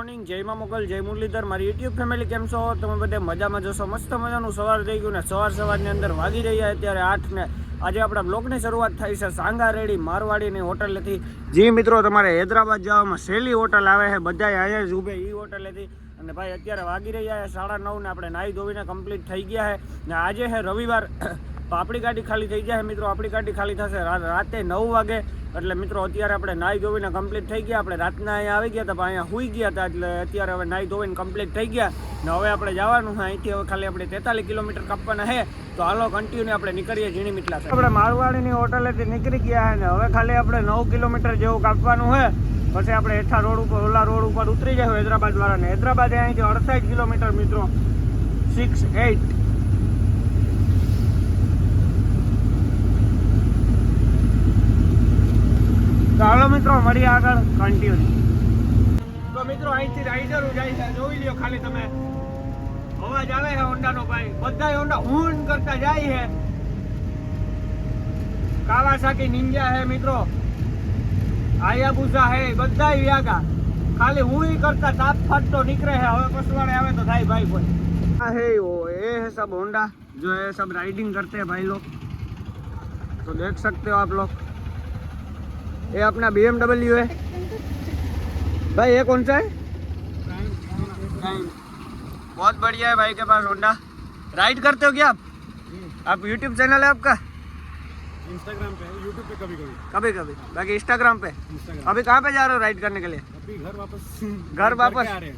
Morning, જય માં મોગલ, જય મુરલીધર, મારી યુટ્યુબ ફેમિલી કેમ છો? તમે બધે મજામાં જશો? મસ્ત મજાનું સવાર થઈ ગયું ને સવારની અંદર વાગી રહ્યા અત્યારે 8 ને આજે આપણા બ્લોગની શરૂઆત થઈ છે સાંગારેડી મારવાડીની હોટલેથી. જી મિત્રો, તમારે હૈદરાબાદ જવામાં સહેલી હોટલ આવે છે, બધા અહીંયા જ ઊભે એ હોટલેથી. અને ભાઈ અત્યારે વાગી રહ્યા છે 9:30 ને આપણે નાહી ધોવીને કમ્પ્લીટ થઈ ગયા છે ને આજે છે રવિવાર. તો આપણી ગાડી ખાલી થઈ જાય મિત્રો, આપણી ગાડી ખાલી થશે રાતે 9 વાગે. એટલે મિત્રો અત્યારે આપણે નાહી ધોવીને કમ્પ્લીટ થઈ ગયા. આપણે રાતના અહીંયા આવી ગયા હતા પણ અહીંયા સૂઈ ગયા હતા, એટલે અત્યારે હવે નાહી ધોવીને કમ્પ્લીટ થઈ ગયા ને હવે આપણે જવાનું છે અહીંથી. હવે ખાલી આપણે 43 કિલોમીટર કાપવાના છે, તો હાલો કન્ટિન્યુ આપણે નીકળીએ ઝીણી મીટલા. આપણે મારવાડીની હોટલેથી નીકળી ગયા છે ને હવે ખાલી આપણે 9 કિલોમીટર જેવું કાપવાનું છે. પછી આપણે હેઠા રોડ ઉપર ઓલા રોડ ઉપર ઉતરી જાય હૈદરાબાદ વાળાને. હૈદરાબાદ અહીંથી 68 કિલોમીટર મિત્રો, 68. તો હાલો મિત્રો મળીએ આગળ કન્ટિન્યુ. તો મિત્રો અહીંથી રાઈડરો જાય છે, જોઈ લ્યો ખાલી તમે. અવાજ આવે છે હોન્ડાનો ભાઈ, બધા હોન્ડા હું કરતા જાય છે. કાવાસાકી નિંજા છે મિત્રો, હાયાબુસા હે, બધા વ્યાગા. ખાલી હું કરતા તાપ ફાટતો નીકળે છે. હવે પસવાડે આવે તો થાય ભાઈ કોઈ. હા है वो, ये है सब होंडा जो है सब राइडिंग करते हैं भाई लोग. तो देख सकते हो आप लोग, ये अपना BMW है भाई. ये कौन सा है? बहुत बढ़िया है भाई के पास होंडा. राइड करते हो क्या आप YouTube चैनल है आपका? इंस्टाग्राम पे है, यूट्यूब पे कभी कभी कभी कभी, बाकी इंस्टाग्राम पे. अभी कहाँ पे जा रहे हो राइड करने के लिए? अभी घर वापस आ रहे हैं.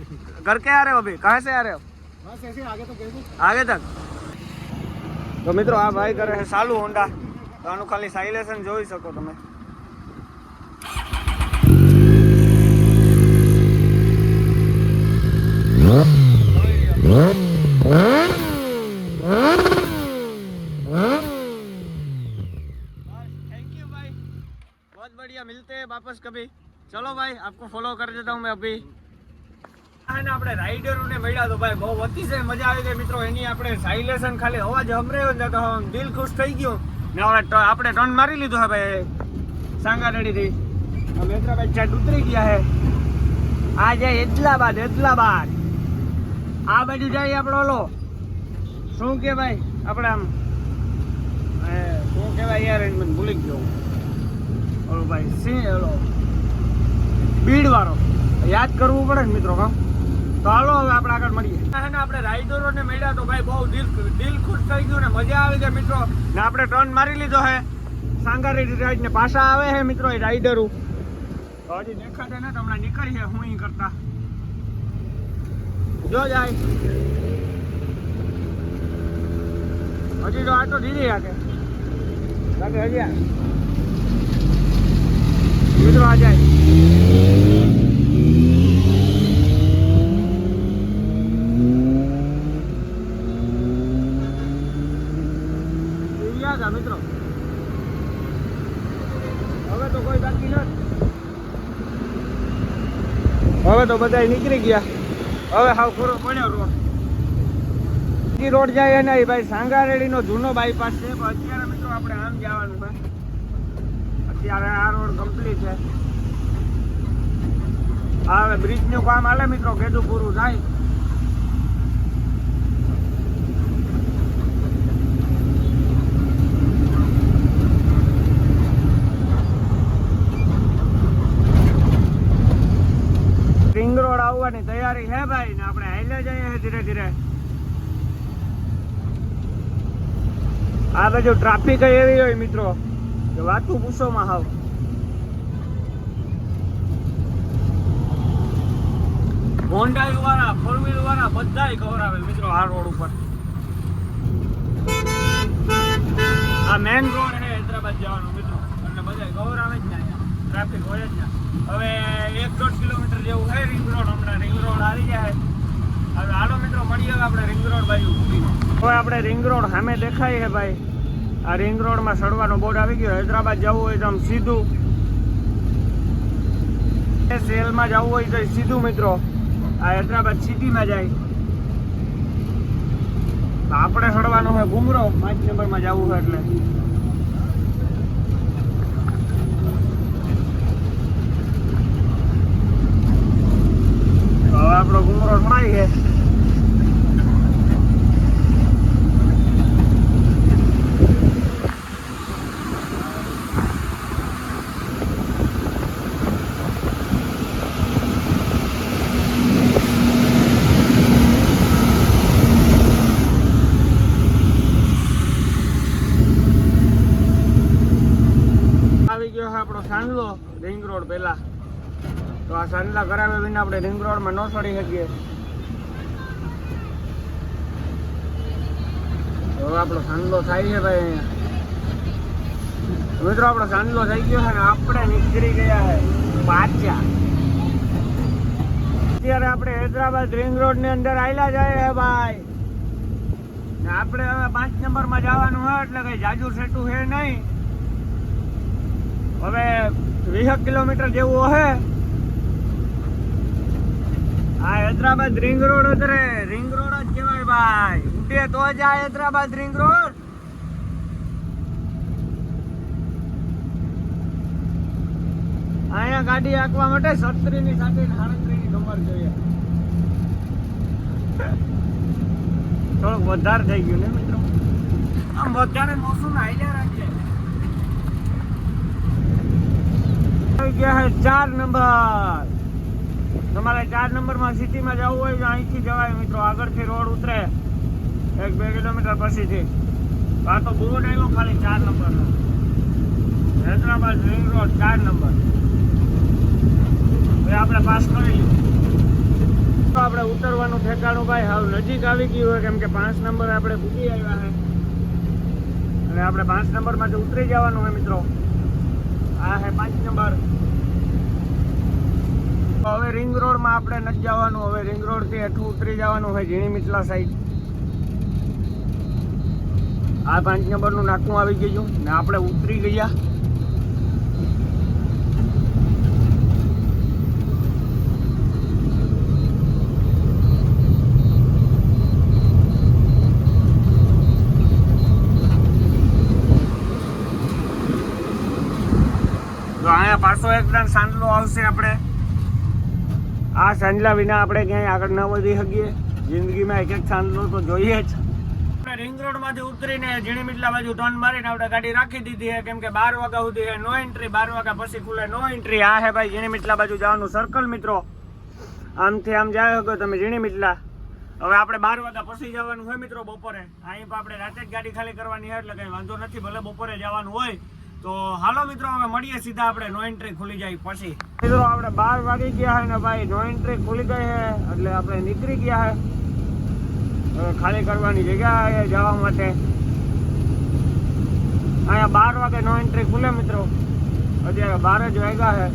घर के आ रहे हो? अभी कहाँ से आ रहे हो? बस ऐसे आगे तो गए आगे तक. તો મિત્રો આ ભાઈ કરે છે ચાલુ હોન્ડા. તો આનું ખાલી સાઇલેશન જોઈ શકો તમે. बहुत बढ़िया, मिलते हैं वापस कभी. चलो भाई, आपको फॉलो कर देता हूँ मैं अभी. આપણે રાઈડરોને મળ્યા તો ભાઈ બહુ અતિશય મજા આવી ગઈ મિત્રો. એની આપણે સાઇલેશન ખાલી અવાજ સંભળાયો ને તો દિલ ખુશ થઈ ગયું ને. હવે આપણે ટર્ન મારી લીધો હે ભાઈ સાંગારેડીથી. હૈદરાબાદ સાઈડ ઉતરી ગયા હે. આ જાય હૈદરાબાદ. આ બાજુ જાય આપણો ઓલો શું કે ભાઈ આપણે આમ શું કહેવાય યાર, મને ભૂલી ગયો. ઓલો ભાઈ સિંહ ઓલો બીડ વાળો યાદ કરવું પડે ને મિત્રો. કામ તો હાલો હવે આપણે આગળ મળીએ. આપણે રાઈડરોને મળ્યા તો ભાઈ બહુ દિલ ખુશ થઈ ગયું ને મજા આવી ગઈ મિત્રો. ને આપણે ટર્ન મારી લીધો હે સાંગારેડી રાઈડ ને પાછા આવે છે મિત્રો એ રાઈડરો. હજી દેખાતા ને હમણાં નીકળીએ હું કરતા જો જાય. હજી તો આટો દીધી રાખે હજી મિત્રો આ જાય. મિત્રો હવે તો કોઈ બાકી નથી. હવે તો બધા નીકળી ગયા. હવે હાવ પૂરો પડ્યો રોડ. રોડ જાય ને ભાઈ સાંગારેડીનો જૂનો બાયપાસ છે. પણ અત્યારે મિત્રો આપણે આમ જવાનું છે. અત્યારે આ રોડ કમ્પ્લીટ છે. હવે બ્રિજનું કામ હાલે મિત્રો, કેટલું પૂરું થાય. રિંગ રોડ આવવાની તૈયારી છે ભાઈ ને આપણે હાલે જઈએ ધીરે ધીરે. આ બાજુ ટ્રાફિક એવી હોય મિત્રો કે વાતું પૂછોમાં હાવ. હોન્ડા વાળા, 4 વ્હીલ વાળા બધાય કવર આવે મિત્રો આ રોડ ઉપર. આ મેન રોડ છે હૈદરાબાદ જવાનો મિત્રો, એટલે બધાય કવર આવે જ ને. ટ્રાફિક હોય જ ને. હવે 1-1.5 કિલોમીટર જેવું છે રિંગ રોડ. હમણાં રિંગ રોડ આવી જાય. હવે હાલો મિત્રો મળીએ આપણે રિંગ રોડ બાજુ. હવે આપણે રિંગ રોડ સામે દેખાય છે ભાઈ. આ રિંગ રોડમાં ચડવાનો બોર્ડ આવી ગયો. હૈદરાબાદ જવું હોય તો આમ સીધું, સેલમાં જવું હોય તો સીધું મિત્રો આ હૈદરાબાદ સિટીમાં જાય. આપણે ચડવાનું હોય ગુમરો 5 નંબરમાં જવું હોય એટલે. આપણો ઘૂમરો ઠણાઈ છે. આવી ગયો છે આપણો સાંડલો રિંગ રોડ પહેલા. તો આ સાંડલા કરાવ્યા વિના આપણે રિંગ રોડમાં ન ચડી શકીએ. હવે આપણો સાંડલો થાય છે ભાઈ અહીંયા. મિત્રો આપણો સાંડલો થઈ ગયો છે ને આપણે નીકળી ગયા છે પાછા. અત્યારે આપણે હૈદરાબાદ રિંગ રોડ ની અંદર આયલા જાય છે ભાઈ. ને આપણે હવે 5 નંબરમાં જવાનું હોય એટલે કઈ જાજુ સેટું છે નહીં. હવે 20 કિલોમીટર જેવું હશે. આ હૈદરાબાદ રિંગ રોડ અત્યારે રિંગ રોડ જ કહેવાય ભાઈ. ઉડે તો જ આ હૈદરાબાદ રિંગ રોડ. અહીંયા ગાડી હાંકવા માટે 37 ની સાથે 38 ની નંબર જોઈએ. થોડુંક વધારે થઈ ગયું ને મિત્રો. આમ વધારે મોસમ હાલ્યા રાખજે. આવી ગયા છે 4 નંબર. તમારે 4 નંબરમાં સિટીમાં જવું હોય તો અહીંથી જવાય મિત્રો. આગળથી રોડ ઉતરે 1-2 કિલોમીટર પછીથી. આ તો બોર્ડ આવ્યો ખાલી 4 નંબરનો. Hyderabad ring road 4 number. હવે આપણે પાસ કરી લીધું. તો આપણે ઉતરવાનું ઠેકાણું ભાઈ હાવ નજીક આવી ગયું હોય કેમ કે 5 નંબર આપણે પૂછી આવ્યા છે. અને આપણે 5 નંબરમાંથી ઉતરી જવાનું હોય મિત્રો. આ છે 5 નંબર. હવે રિંગ રોડમાં આપણે નથી જવાનું. હવે રિંગ રોડ થી હેઠું ઉતરી જવાનું હોય ઝીણી મીટલા સાઈડ. આ 5 નંબરનું નાકું આવી ગયું ને આપણે ઉતરી ગયા. તો અહીંયા પાછો એકદમ સાંડલો આવશે. આપણે આ સાંડલા વિના આપણે ક્યાંય આગળ ન વધી શકીએ. જિંદગીમાં એક સાંડલો તો જોઈએ જ. આપણે રિંગ રોડ માંથી ઉતરીને ઝીણી મીટલા બાજુ ટર્ન મારીને આપણે ગાડી રાખી દીધી છે કેમ કે 12 વાગ્યા સુધી છે નો એન્ટ્રી. 12 વાગ્યા પછી ખુલે નો એન્ટ્રી. આ હે ભાઈ ઝીણી મીટલા બાજુ જવાનું સર્કલ મિત્રો. આમથી આમ જાય શકો તમે ઝીણી મીટલા. હવે આપણે 12 વાગ્યા પછી જવાનું હોય મિત્રો બપોરે. અહીં પણ આપણે રાતે જ ગાડી ખાલી કરવાની હોય એટલે કઈ વાંધો નથી. ભલે બપોરે જવાનું હોય તો હાલો મિત્રો હવે મળીએ સીધા. આપણે નો એન્ટ્રી ખુલી જાય પછી. મિત્રો આપણે 12 વાગી ગયા છે ને ભાઈ નો એન્ટ્રી ખુલી ગઈ છે એટલે આપણે નીકળી ગયા છે. હવે ખાલી કરવાની જગ્યા છે જવા માટે. અહીંયા 12 વાગે નો એન્ટ્રી ખુલે મિત્રો. અત્યારે 12 જ વાગ્યા છે.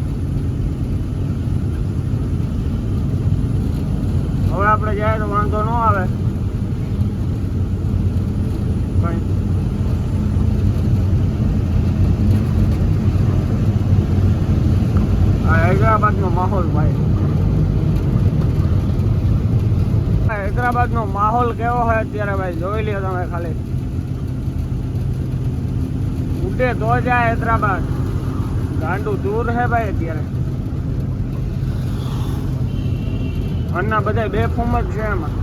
હવે આપણે જાય તો વાંધો ન આવે કઈ. હૈદરાબાદ નો માહોલ ભાઈ. હૈદરાબાદ નો માહોલ કેવો હોય અત્યારે ભાઈ જોઈ લ્યો તમે ખાલી. ઉડે તો જાય હૈદરાબાદ. ગાંડું દૂર હે ભાઈ અત્યારે. અન્ના બધા બેફોમ જ છે એમાં.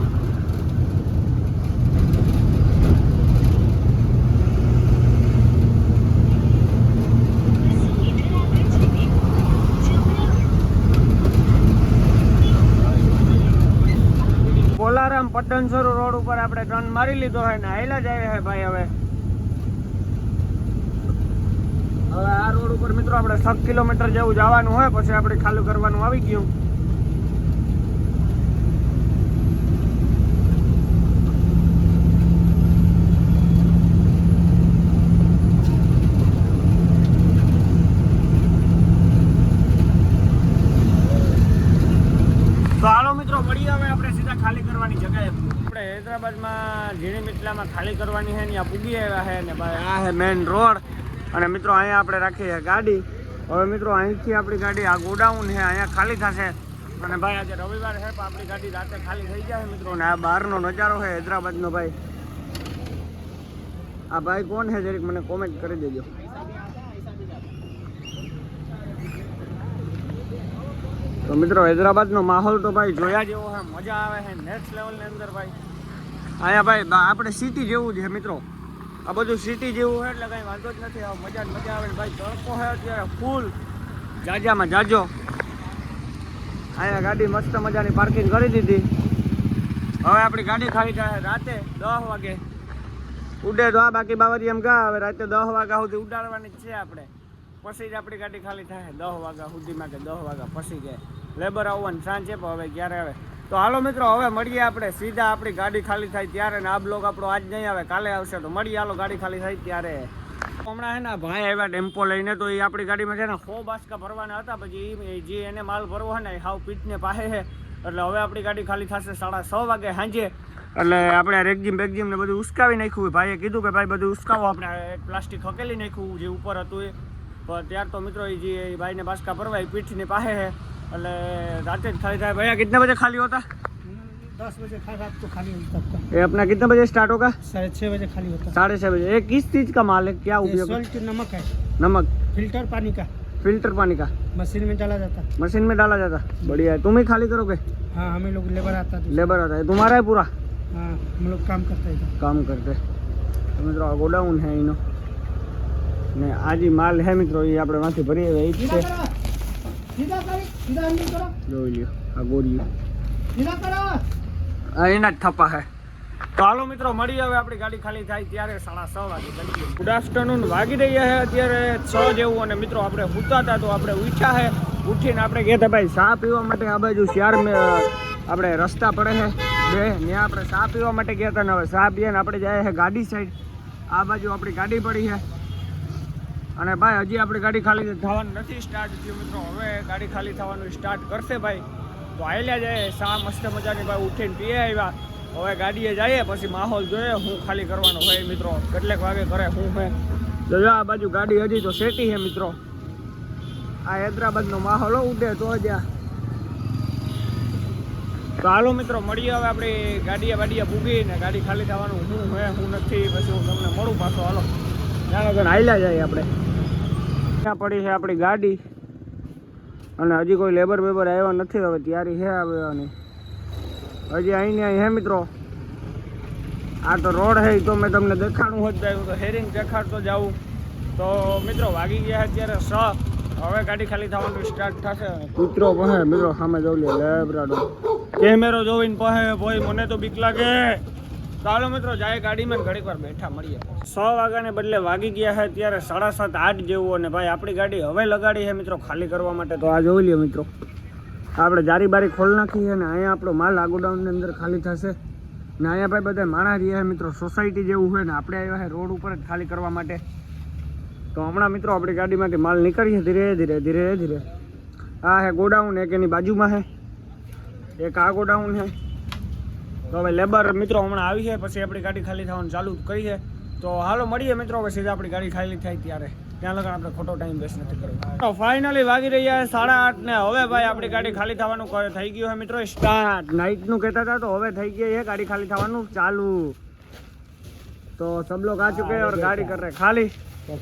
કોલારામ પટનસરો રોડ ઉપર આપણે ટર્ન મારી લીધો હોય ને હાઈલા જાય છે ભાઈ. હવે આ રોડ ઉપર મિત્રો આપણે 7 કિલોમીટર જેવું જવાનું હોય પછી આપણે ખાલી કરવાનું આવી ગયું. તો હાલો મિત્રો મળીએ હવે આપણે સીધા ખાલી કરવાની જગ્યાએ. આપણે હૈદરાબાદમાં ઝીણી મીટલામાં ખાલી કરવાની છે ને આ પૂગી આવ્યા છે ને ભાઈ. આ છે મેઇન રોડ અને મિત્રો અહીંયા આપણે રાખીએ છીએ ગાડી. હવે મિત્રો અહીંથી આપણી ગાડી આ ગોડાઉન છે અહીંયા ખાલી થશે. અને ભાઈ આજે રવિવાર છે પણ આપણી ગાડી રાતે ખાલી થઈ જાય મિત્રો. ને આ બહારનો નજારો છે હૈદરાબાદનો ભાઈ. આ ભાઈ કોણ છે જરીક મને કોમેન્ટ કરી દેજો. તો મિત્રો હૈદરાબાદનો માહોલ તો ભાઈ જોયા જેવો છે, મજા આવે છે નેક્સ્ટ લેવલની અંદર ભાઈ. અહીંયા ભાઈ આપણે સિટી જેવું છે મિત્રો, આ બધું સિટી જેવું છે એટલે કંઈ વાંધો જ નથી. મજા જ મજા આવે ને ભાઈ. તડકો છે અત્યારે ફૂલ જાજામાં જાજો. અહીંયા ગાડી મસ્ત મજાની પાર્કિંગ કરી દીધી. હવે આપણી ગાડી ખાલી થાય રાતે 10 વાગે ઉડે તો આ, બાકી બાવાજી એમ કહે હવે રાતે 10 વાગ્યા સુધી ઉડાડવાની જ છે આપણે, પછી જ આપણી ગાડી ખાલી થાય 10 વાગ્યા સુધીમાં કે 10 વાગ્યા પછી કે લેબર આવવાનું સાંજ છે. પણ હવે ક્યારે આવે તો હાલો મિત્રો હવે મળીએ આપણે સીધા આપણી ગાડી ખાલી થાય ત્યારે. ને આ બ્લોગ આપણો આજ નહીં આવે કાલે આવશે, તો મળીએ હાલો ગાડી ખાલી થાય ત્યારે. હમણાં છે ને ભાઈ આવ્યા ટેમ્પો લઈને, તો એ આપણી ગાડીમાં છે ને 100 બાસકા ભરવાના હતા. પછી જે એને માલ ભરવો હોય ને એ હાવ પીઠને પાસે છે, એટલે હવે આપણી ગાડી ખાલી થશે 6:30 વાગે સાંજે. એટલે આપણે રેગજીમ બેગજીમ ને બધું ઉસકાવી નાખ્યું. ભાઈએ કીધું કે ભાઈ બધું ઉસકાવો, આપણે પ્લાસ્ટિક હકેલી નાખ્યું જે ઉપર હતું એ. પણ ત્યાર તો મિત્રો એ જે ભાઈને બાસકા ભરવા એ પીઠની પાસે છે, એટલે रात खाली था। भैया कितने बजे खाली होता? 10 बजे रात को खाली होता है। ये अपना कितने बजे स्टार्ट होगा? 6:30 बजे खाली होता है। 6:30 बजे। ये किस चीज का माल है, क्या उपयोग? सॉल्ट नमक है। नमक फिल्टर पानी का। फिल्टर पानी का मशीन में डाला जाता है। मशीन में डाला जाता। बढ़िया है। तुम ही खाली करोगे? हाँ, हमें लोग लेबर आता है। लेबर आता है तुम्हारा है पूरा? हाँ, हम लोग काम करते हैं। काम करते तो मित्रों आ गोडाउन है इनो ने आज ही माल है मित्रों, ये આપણે માંથી ભરી આવે છે। સીધા કરી, સીધા અંદर કરો। જોઈ લ્યો આ ગોળી સીધા કરો। આ એના જ થપ્પા છે। તો હાલો મિત્રો મળી હવે આપણી ગાડી ખાલી થાય ત્યારે 6:30 વાગે। ગુડ આફ્ટરનૂન વાગી રહ્યા છે અત્યારે 6 જેવું, અને મિત્રો આપણે સૂતા હતા તો આપણે ઉઠ્યા છે। ઉઠીને આપણે ગયા હતા ભાઈ ચા પીવા માટે। આ બાજુ શિયાર આપણે રસ્તા પડે છે બે, ત્યાં આપણે ચા પીવા માટે ગયા હતા ને હવે ચા પીએ ને આપણે જાય છે ગાડી સાઈડ। આ બાજુ આપણી ગાડી પડી છે અને ભાઈ હજી આપણી ગાડી ખાલી થવાનું નથી સ્ટાર્ટ થયું મિત્રો। હવે ગાડી ખાલી થવાનું સ્ટાર્ટ કરશે ભાઈ, તો આયલા જાય ચા મસ્ત મજાની ભાઈ ઉઠીને પીએ આવ્યા। હવે ગાડીએ જઈએ પછી માહોલ જોઈએ હું ખાલી કરવાનો હોય મિત્રો, કેટલેક વાગે કરે હું હે તો જો આ બાજુ ગાડી હજી તો સેટી છે મિત્રો। આ હૈદરાબાદનો માહોલ ઉડે તો જ તો હાલો મિત્રો મળીએ હવે આપણી ગાડીએ વાડીએ પૂગીને ગાડી ખાલી થવાનું હું હે હું નથી, પછી હું તમને મળું પાછો। હાલો ત્યાં હાલ્યા જાય આપણે। ત્યાં પડી છે આપણી ગાડી અને હજી કોઈ લેબર બેબર આવ્યા નથી, હવે તૈયારી છે આવવાની હજી અહીં હે મિત્રો। આ તો રોડ છે તો મેં તમને દેખાડું હોત જાય તો હેરિંગ દેખાડતો જાઉં। તો મિત્રો વાગી ગયા અત્યારે 6, હવે ગાડી ખાલી થવાનું સ્ટાર્ટ થશે। કૂતરો પહે મિત્રો સામે જોઈ લે લેબ્રાડો કેમેરો જોઈને પહે ભાઈ મને તો બીક લાગે। ચાલો મિત્રો જાય ગાડીમાં ઘડીક વાર બેઠા મળીએ। 6 વાગ્યાને બદલે વાગી ગયા છે અત્યારે 7:30 8 જેવું, અને ભાઈ આપણી ગાડી હવે લગાડી છે મિત્રો ખાલી કરવા માટે। તો આ જોઈ લ્યો મિત્રો આપણે જારી બારી ખોલ નાખી છે ને અહીંયા આપણો માલ આ ગોડાઉનની અંદર ખાલી થશે ને અહીંયા ભાઈ બધા માણસ રહ્યા છે મિત્રો, સોસાયટી જેવું હોય ને આપણે આવ્યા છે રોડ ઉપર જ ખાલી કરવા માટે। તો હમણાં મિત્રો આપણી ગાડીમાંથી માલ નીકળીએ ધીરે ધીરે ધીરે ધીરે। આ છે ગોડાઉન, એક એની બાજુમાં છે, એક આ ગોડાઉન છે। તો હવે લેબર મિત્રો હમણાં આવી છે પછી આપણી ગાડી ખાલી થવાનું ચાલુ કરી છે। તો હાલો મળીએ મિત્રો હવે સીધા આપણી ગાડી ખાલી થાય ત્યારે, ત્યાં લગન આપણે ખોટો ટાઈમ વેસ્ટ નથી કરવો। તો ફાઇનલી વાગી રહ્યા 8:30 ને હવે ભાઈ આપણી ગાડી ખાલી થવાનું થઈ ગયું છે મિત્રો સ્ટાર્ટ। નાઇટનું કહેતા હતા તો હવે થઈ ગઈ છે ગાડી ખાલી થવાનું ચાલુ। તો સબ લોગ આ ચુકે और गाड़ी कर रहे खाली। तो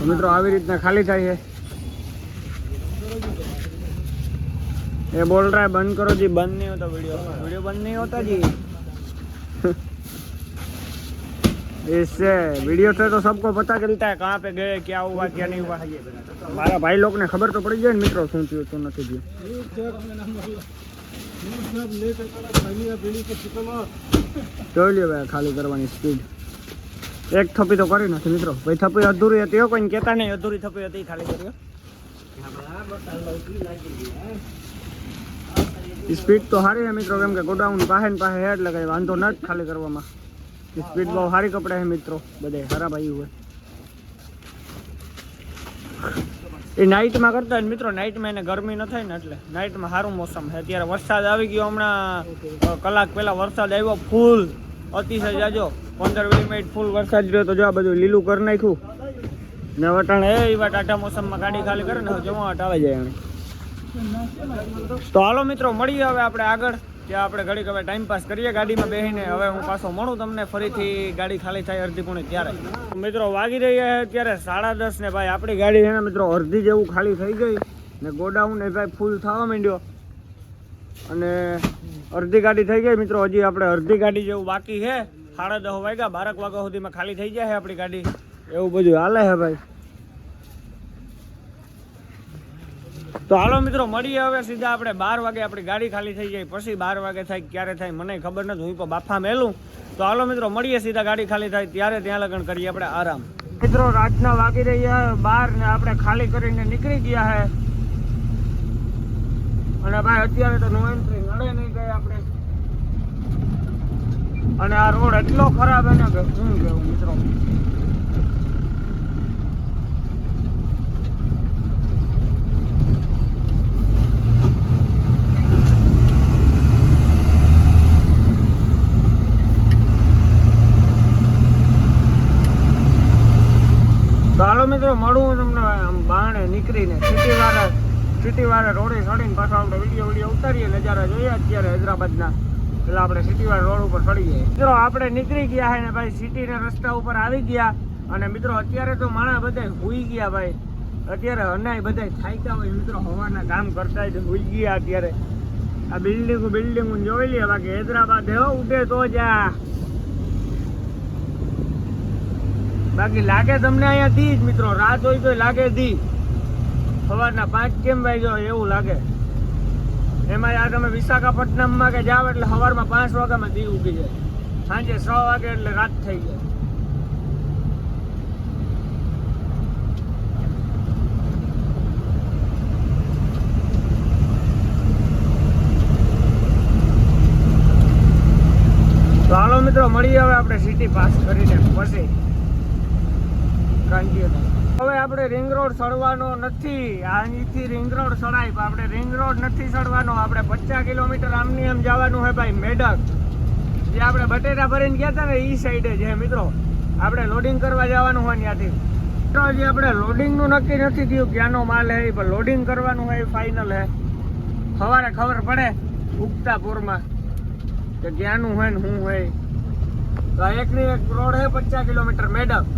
મિત્રો આવી રીતના ખાલી થાય છે। ये बोल रहा है बंद करो जी, बंद नहीं होता वीडियो बंद नहीं होता जी। इससे वीडियो से तो सबको पता चलता है कहाँ पे गए, क्या हुआ क्या नहीं हुआ। हमारा भाई लोग ने खबर तो पड़ी जाए मित्रों शू थी शू नहीं थी। જોઈ લ્યો ભાઈ ખાલી કરવાની સ્પીડ એક થપ્પી તો કરી નથી મિત્રો। ભાઈ થપ્પી અધૂરી હતી કોઈને કહેતા નહીં, અધૂરી થપ્પી હતી ખાલી કર્યો। સ્પીડ તો સારી છે મિત્રો, કેમ કે ગોડાઉન પાસે ને પાસે છે એટલે કઈ વાંધો ન જ ખાલી કરવામાં। સ્પીડ બહુ સારી કપડે છે મિત્રો, બધે સારા ભાઈ હોય। એ નાઇટમાં કરતા હોય મિત્રો, નાઇટમાં એને ગરમી ન થાય ને એટલે નાઇટમાં સારું મોસમ છે। અત્યારે વરસાદ આવી ગયો, હમણાં કલાક પહેલા વરસાદ આવ્યો ફૂલ અતિશય જાજો, 15-20 મિનિટ ફૂલ વરસાદ રહ્યો। તો જો આ બધું લીલું કરી નાખ્યું ને વટાણ એવા ટાટા મોસમમાં ગાડી ખાલી કરે ને જમાવટ આવે જાય એને। તો હાલો મિત્રો મળીએ હવે આપણે આગળ ત્યાં આપણે ઘડીક હવે ટાઈમ પાસ કરીએ ગાડીમાં બેસીને. હવે હું પાછો મળું તમને ફરીથી ગાડી ખાલી થાય અડધી પૂણે ત્યારે. મિત્રો વાગી રહ્યા છે અત્યારે 10:30 ને ભાઈ આપણી ગાડી છે ને મિત્રો અડધી જેવું ખાલી થઈ ગઈ ને ગોડાઉન ને ભાઈ ફૂલ થવા માંડ્યો અને અડધી ગાડી થઈ ગઈ મિત્રો. હજી આપણે અડધી ગાડી જેવું બાકી છે. 10:30 વાગ્યા 12 વાગ્યા સુધીમાં ખાલી થઈ જાય છે આપણી ગાડી. એવું બધું હાલે છે ભાઈ. તો હાલો મિત્રો મળીએ હવે સીધા આપણે 12 વાગે આપણી ગાડી ખાલી થઈ જાય પછી 12 વાગે થાય ક્યારે થાય મને ખબર નથી. હું તો બાફા મેલું. તો હાલો મિત્રો મળીએ સીધા ગાડી ખાલી થાય ત્યારે. ત્યાં લગન કરીએ આપણે આરામ. મિત્રો રાતના વાગી રહ્યા 12 ને આપણે ખાલી કરીને નીકળી ગયા છે અને ભાઈ અત્યારે તો નો એન્ટ્રી નડે નહીં ગઈ આપણે. અને આ રોડ એટલો ખરાબ છે ને કે શું કેવું મિત્રો. તો હાલો મિત્રો મળું તમને બાણે નીકળીને સિટી વાળા રોડે ચડીને પાછો આપણે વિડીયો ઉતારીએ નજારા જોઈએ અત્યારે હૈદરાબાદના. પેલા આપણે સિટી વાળા રોડ ઉપર ચડી જઈએ. મિત્રો આપણે નીકળી ગયા છે ને ભાઈ સિટીના રસ્તા ઉપર આવી ગયા. અને મિત્રો અત્યારે તો માણસ બધા હુઈ ગયા ભાઈ. અત્યારે અનાય બધા થાક્યા હોય મિત્રો હવાના કામ કરતા જ હુઈ ગયા અત્યારે. આ બિલ્ડિંગ જોઈ લે બાકી હૈદરાબાદ હો ઉડે તો જા. બાકી લાગે તમને અહીંયા દી જ મિત્રો. રાત હોય તો લાગે દી. સવારના 5 કેમ વાગ્યો એવું લાગે. એમાં આ તમે વિશાખાપટ્ટનમમાં કે જાવ એટલે સવારમાં 5 વાગ્યામાં દી ઉગી જાય. સાંજે 6 વાગે એટલે રાત થઈ જાય. તો હાલો મિત્રો મળીએ હવે આપણે સિટી પાસ કરીને પછી. હવે આપણે રિંગ રોડ ચડવાનો નથી. અહીંથી રિંગ રોડ ચડાય પણ આપણે રિંગ રોડ નથી ચડવાનો. આપણે 50 કિલોમીટર આમની એમ જવાનું છે ભાઈ મેડક. જે આપણે બટેટા ભરીને ગયા હતા ને એ સાઈડે છે મિત્રો. આપણે લોડિંગ કરવા જવાનું હોય ત્યાંથી. તો હજી આપણે લોડિંગનું નક્કી નથી થયું ક્યાંનો માલ છે પણ લોડિંગ કરવાનું હોય ફાઇનલ છે. સવારે ખબર પડે ઉગતા પૂરમાં કે ક્યાંનું હોય ને શું હોય. તો એકની એક રોડ છે 50 કિલોમીટર મેડક.